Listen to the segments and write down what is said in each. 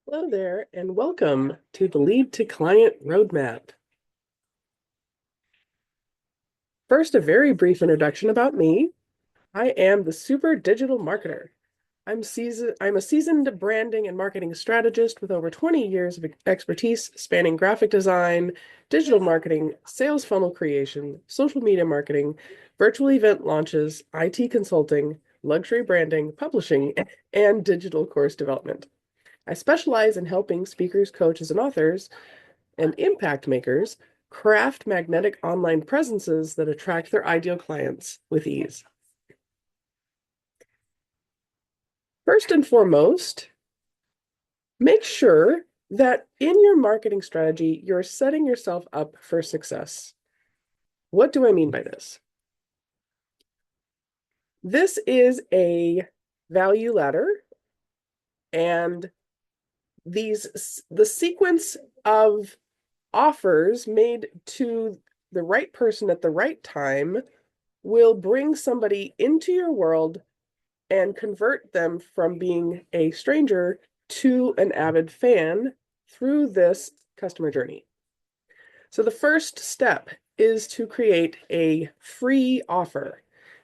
Hello there, and welcome to the Lead to Client Roadmap. First, a very brief introduction about me. I am the super digital marketer. I'm a seasoned branding and marketing strategist with over 20 years of expertise spanning graphic design, digital marketing, sales funnel creation, social media marketing, virtual event launches, IT consulting, luxury branding, publishing, and digital course development. I specialize in helping speakers, coaches, and authors and impact makers craft magnetic online presences that attract their ideal clients with ease. First and foremost, make sure that in your marketing strategy, you're setting yourself up for success. What do I mean by this? This is a value ladder, and the sequence of offers made to the right person at the right time will bring somebody into your world and convert them from being a stranger to an avid fan through this customer journey. So the first step is to create a free offer.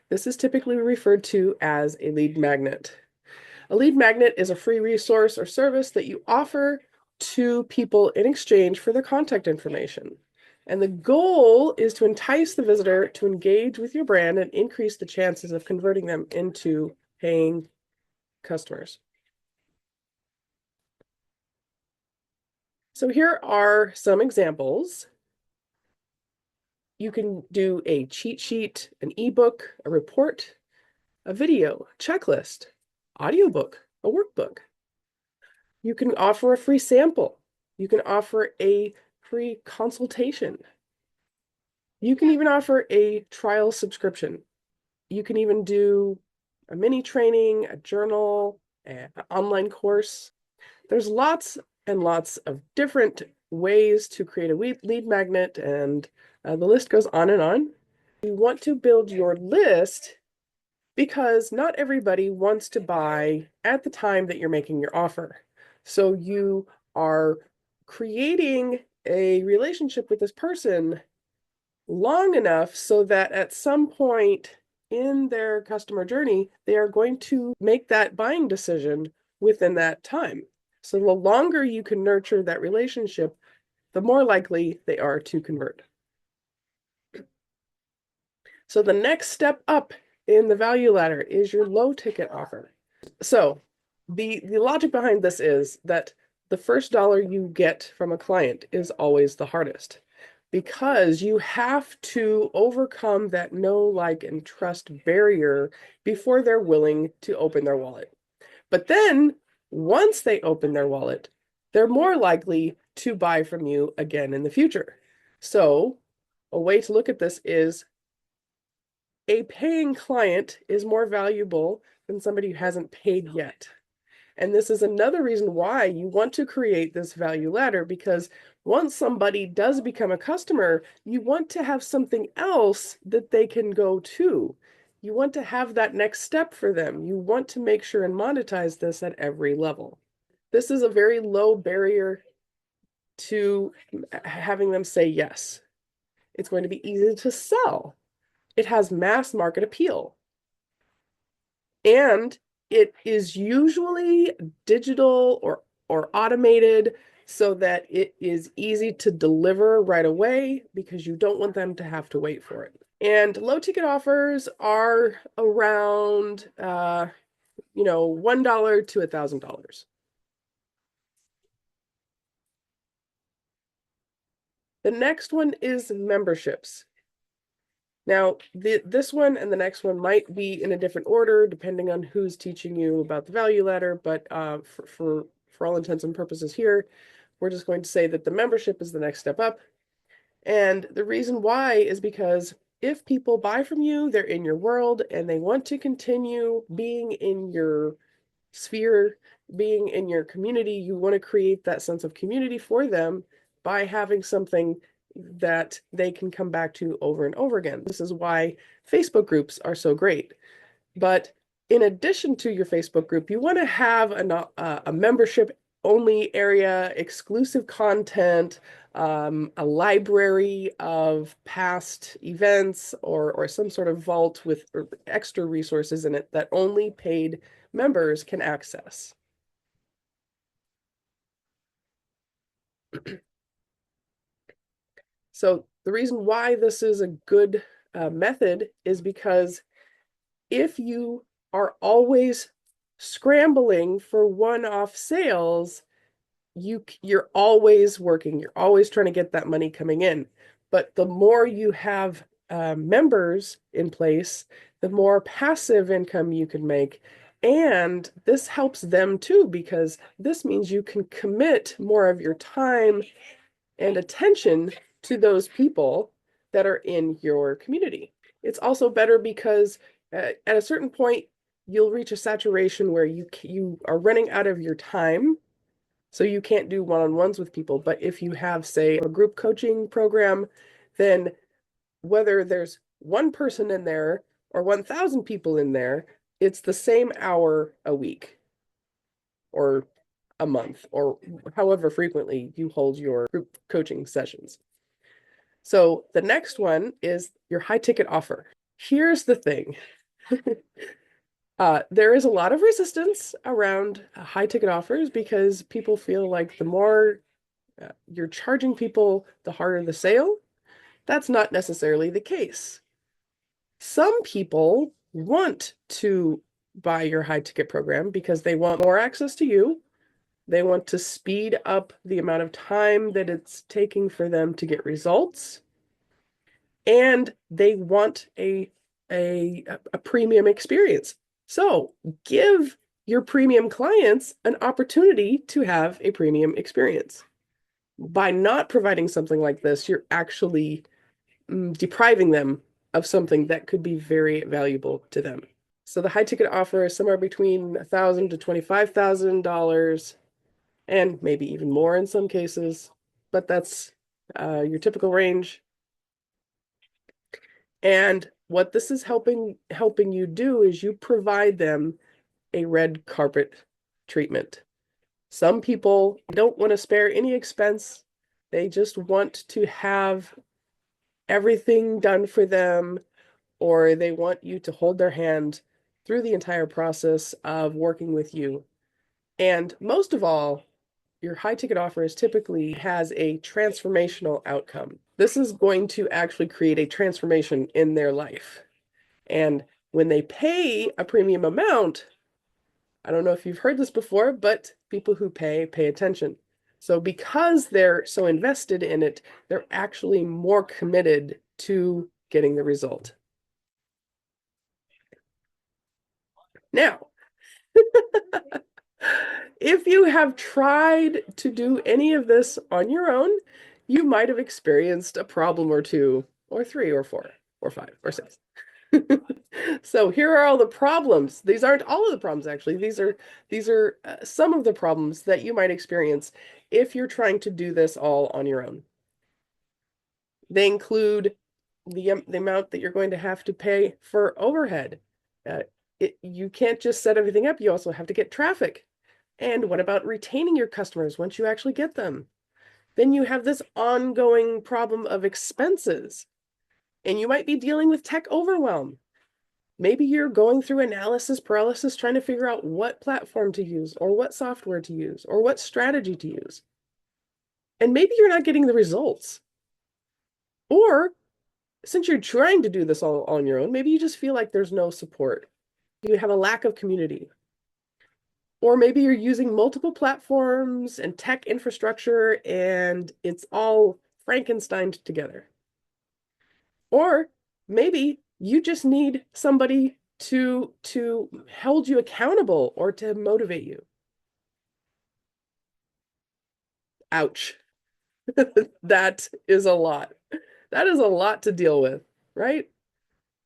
This is typically referred to as a lead magnet. A lead magnet is a free resource or service that you offer to people in exchange for their contact information. And the goal is to entice the visitor to engage with your brand and increase the chances of converting them into paying customers. So here are some examples. You can do a cheat sheet, an ebook, a report, a video, checklist, audiobook, a workbook. You can offer a free sample. You can offer a free consultation. You can even offer a trial subscription. You can even do a mini training, a journal, an online course. There's lots and lots of different ways to create a lead magnet, and the list goes on and on. You want to build your list because not everybody wants to buy at the time that you're making your offer. So you are creating a relationship with this person long enough so that at some point in their customer journey, they are going to make that buying decision within that time. So the longer you can nurture that relationship, the more likely they are to convert. So the next step up in the value ladder is your low ticket offer. So the logic behind this is that the first dollar you get from a client is always the hardest because you have to overcome that know, like, and trust barrier before they're willing to open their wallet. But then once they open their wallet, they're more likely to buy from you again in the future. So a way to look at this is a paying client is more valuable than somebody who hasn't paid yet. And this is another reason why you want to create this value ladder, because once somebody does become a customer, you want to have something else that they can go to. You want to have that next step for them. You want to make sure and monetize this at every level. This is a very low barrier to having them say yes. It's going to be easy to sell. It has mass market appeal. And it is usually digital or automated so that it is easy to deliver right away because you don't want them to have to wait for it. And low ticket offers are around $1 to $1,000. The next one is memberships. Now, this one and the next one might be in a different order depending on who's teaching you about the value ladder, but for all intents and purposes here, we're just going to say that the membership is the next step up. And the reason why is because if people buy from you, they're in your world and they want to continue being in your sphere, being in your community. You want to create that sense of community for them by having something that they can come back to over and over again. This is why Facebook groups are so great. But in addition to your Facebook group, you want to have a membership only area, exclusive content, a library of past events, or some sort of vault with extra resources in it that only paid members can access. So the reason why this is a good method is because if you are always scrambling for one-off sales, you're always working, you're always trying to get that money coming in. But the more you have members in place, the more passive income you can make. And this helps them too, because this means you can commit more of your time and attention to those people that are in your community. It's also better because at a certain point, you'll reach a saturation where you are running out of your time, so you can't do one-on-ones with people. But if you have, say, a group coaching program, then whether there's one person in there or 1,000 people in there, it's the same hour a week or a month or however frequently you hold your group coaching sessions. So the next one is your high ticket offer. Here's the thing. There is a lot of resistance around high ticket offers because people feel like the more you're charging people, the harder the sale. That's not necessarily the case. Some people want to buy your high ticket program because they want more access to you. They want to speed up the amount of time that it's taking for them to get results. And they want a premium experience. So give your premium clients an opportunity to have a premium experience. By not providing something like this, you're actually depriving them of something that could be very valuable to them. So the high ticket offer is somewhere between $1,000 to $25,000, and maybe even more in some cases, but that's your typical range. And what this is helping you do is you provide them a red carpet treatment. Some people don't want to spare any expense. They just want to have everything done for them, or they want you to hold their hand through the entire process of working with you. And most of all, your high ticket offers typically has a transformational outcome. This is going to actually create a transformation in their life. And when they pay a premium amount, I don't know if you've heard this before, but people who pay attention. So because they're so invested in it, they're actually more committed to getting the result. Now, if you have tried to do any of this on your own, you might have experienced a problem or two, or three, or four, or five, or six. So here are all the problems. These aren't all of the problems, actually. These are some of the problems that you might experience if you're trying to do this all on your own. They include the amount that you're going to have to pay for overhead. You can't just set everything up. You also have to get traffic. And what about retaining your customers once you actually get them? Then you have this ongoing problem of expenses, and you might be dealing with tech overwhelm. Maybe you're going through analysis paralysis trying to figure out what platform to use, or what software to use, or what strategy to use. And maybe you're not getting the results. Or since you're trying to do this all on your own, maybe you just feel like there's no support. You have a lack of community. Or maybe you're using multiple platforms and tech infrastructure and it's all Frankensteined together. Or maybe you just need somebody to hold you accountable or to motivate you. Ouch. That is a lot. That is a lot to deal with, right?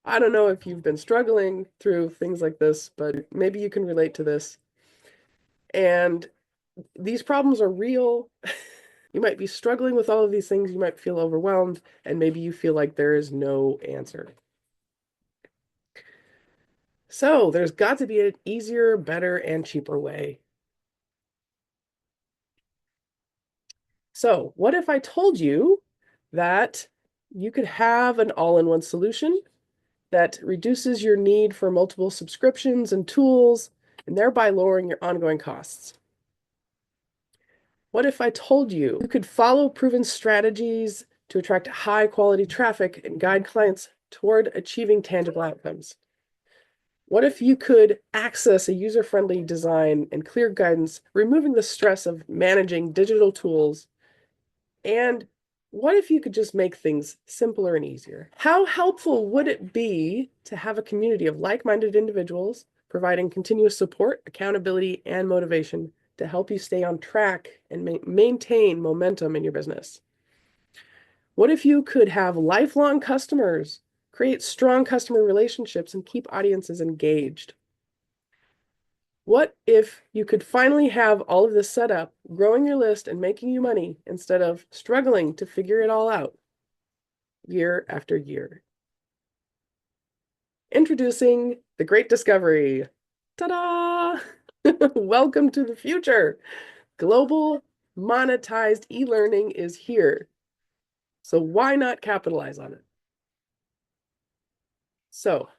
I don't know if you've been struggling through things like this, but maybe you can relate to this. And these problems are real. You might be struggling with all of these things. You might feel overwhelmed, and maybe you feel like there is no answer. So there's got to be an easier, better, and cheaper way. So what if I told you that you could have an all-in-one solution that reduces your need for multiple subscriptions and tools, and thereby lowering your ongoing costs? What if I told you you could follow proven strategies to attract high-quality traffic and guide clients toward achieving tangible outcomes? What if you could access a user-friendly design and clear guidance, removing the stress of managing digital tools? And what if you could just make things simpler and easier? How helpful would it be to have a community of like-minded individuals providing continuous support, accountability, and motivation to help you stay on track and maintain momentum in your business? What if you could have lifelong customers, create strong customer relationships, and keep audiences engaged? What if you could finally have all of this set up, growing your list and making you money instead of struggling to figure it all out year after year? Introducing the great discovery. Ta-da! Welcome to the future. Global monetized e-learning is here. So why not capitalize on it? So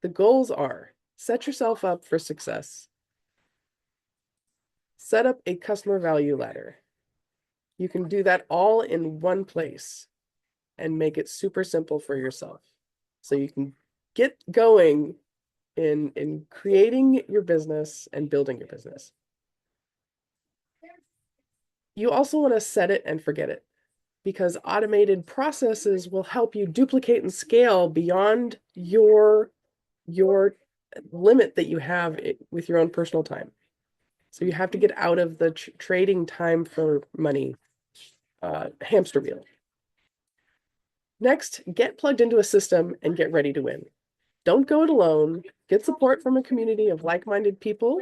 the goals are: set yourself up for success. Set up a customer value ladder. You can do that all in one place and make it super simple for yourself. So you can get going in creating your business and building your business. You also want to set it and forget it, because automated processes will help you duplicate and scale beyond your limit that you have with your own personal time. So you have to get out of the trading time for money hamster wheel. Next, get plugged into a system and get ready to win. Don't go it alone. Get support from a community of like-minded people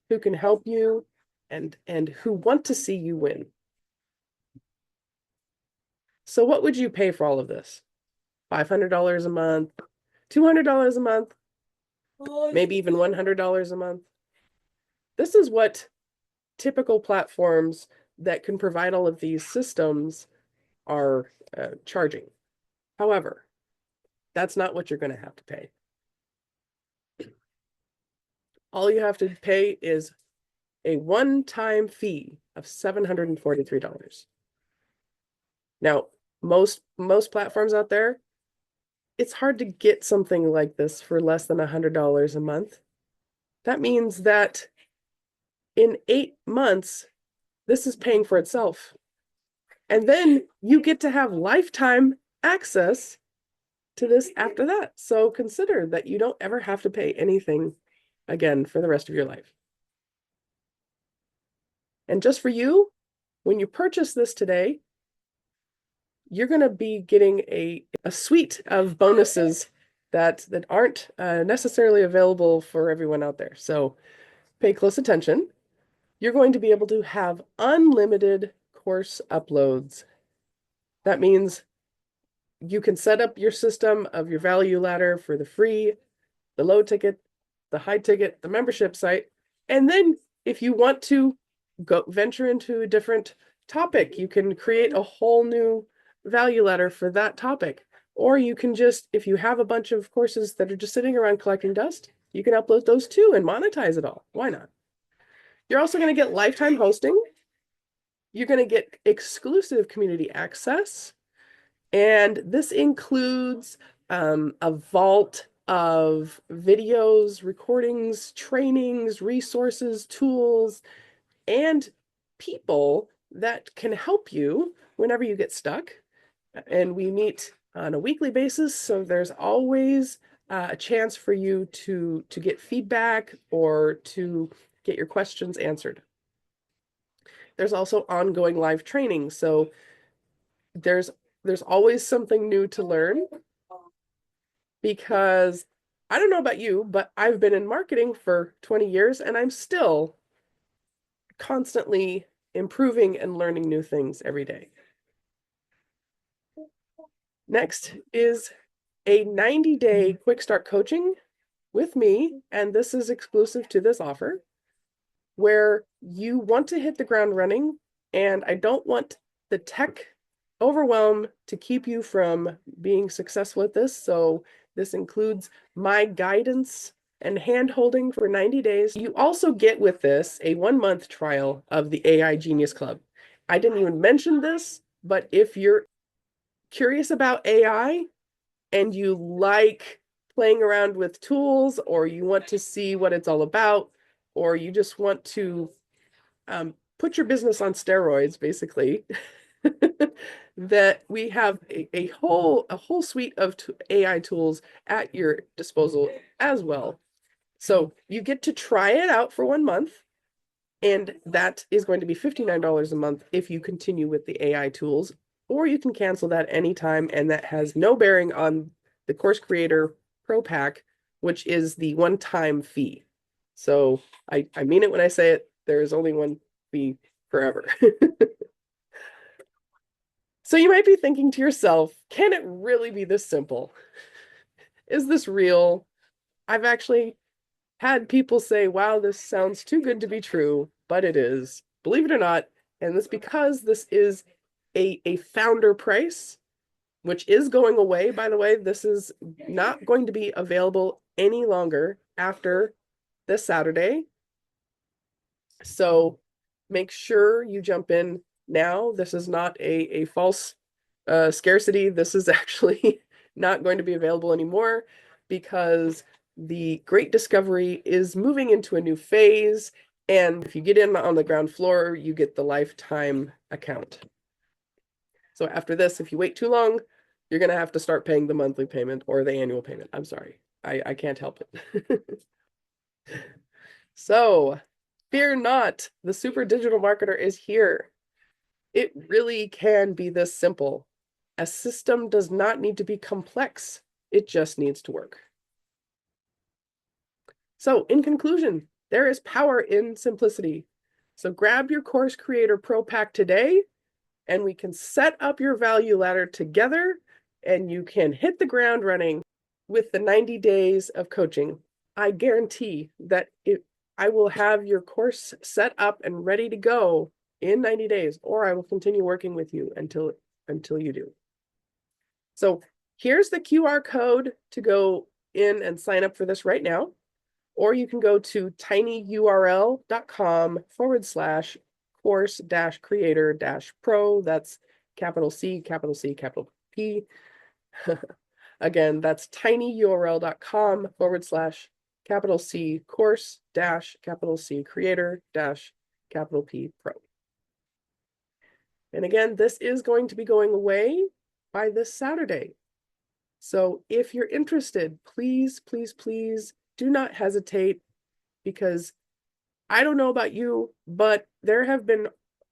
who can help you and who want to see you win. So what would you pay for all of this? $500 a month, $200 a month, maybe even $100 a month? This is what typical platforms that can provide all of these systems are charging. However, that's not what you're going to have to pay. All you have to pay is a one-time fee of $743. Now, most platforms out there, it's hard to get something like this for less than $100 a month. That means that in 8 months, this is paying for itself. And then you get to have lifetime access to this after that. So consider that you don't ever have to pay anything again for the rest of your life. And just for you, when you purchase this today, you're going to be getting a suite of bonuses that aren't necessarily available for everyone out there. So pay close attention. You're going to be able to have unlimited course uploads. That means you can set up your system of your value ladder for the free, the low ticket, the high ticket, the membership site. And then if you want to go venture into a different topic, you can create a whole new value ladder for that topic. Or you can just, if you have a bunch of courses that are just sitting around collecting dust, you can upload those too and monetize it all. Why not? You're also going to get lifetime hosting. You're going to get exclusive community access. And this includes a vault of videos, recordings, trainings, resources, tools, and people that can help you whenever you get stuck. And we meet on a weekly basis, so there's always a chance for you to get feedback or to get your questions answered. There's also ongoing live training, so there's always something new to learn, because I don't know about you, but I've been in marketing for 20 years and I'm still constantly improving and learning new things every day. Next is a 90-day quick start coaching with me, and this is exclusive to this offer, where you want to hit the ground running And I don't want the tech overwhelm to keep you from being successful at this. So this includes my guidance and hand-holding for 90 days. You also get with this a 1-month trial of the AI Genius Club. I didn't even mention this, but if you're curious about AI and you like playing around with tools, or you want to see what it's all about, or you just want to put your business on steroids, basically, that we have a whole suite of AI tools at your disposal as well. So you get to try it out for 1 month, and that is going to be $59 a month if you continue with the AI tools, or you can cancel that anytime, and that has no bearing on the Course Creator Pro Pack, which is the one-time fee. So I mean it when I say it, there is only one fee forever. So you might be thinking to yourself, can it really be this simple? Is this real? I've actually had people say, wow, this sounds too good to be true, but it is, believe it or not. And this because this is a founder price, which is going away, by the way. This is not going to be available any longer after this Saturday. So make sure you jump in now. This is not a false scarcity. This is actually not going to be available anymore because the Great Discovery is moving into a new phase. And if you get in on the ground floor, you get the lifetime account. So after this, if you wait too long, you're going to have to start paying the monthly payment or the annual payment. I'm sorry. I can't help it. So fear not, the super digital marketer is here. It really can be this simple. A system does not need to be complex. It just needs to work. So in conclusion, there is power in simplicity. So grab your Course Creator Pro Pack today, and we can set up your value ladder together, and you can hit the ground running with the 90 days of coaching. I guarantee that I will have your course set up and ready to go in 90 days, or I will continue working with you until you do. So here's the QR code to go in and sign up for this right now, or you can go to tinyurl.com/course-creator-pro. That's capital C, capital C, capital P. Again, that's tinyurl.com/capital C course-capital C creator-capital P pro. And again, this is going to be going away by this Saturday. So if you're interested, please, please, please do not hesitate, because I don't know about you, but there have been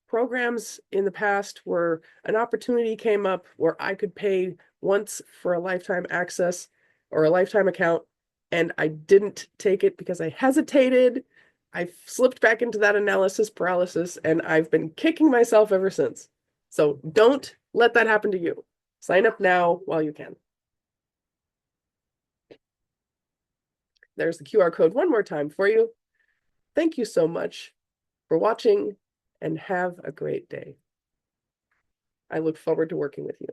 programs in the past where an opportunity came up where I could pay once for a lifetime access or a lifetime account, and I didn't take it because I hesitated. I slipped back into that analysis paralysis, and I've been kicking myself ever since. So don't let that happen to you. Sign up now while you can. There's the QR code one more time for you. Thank you so much for watching, and have a great day. I look forward to working with you.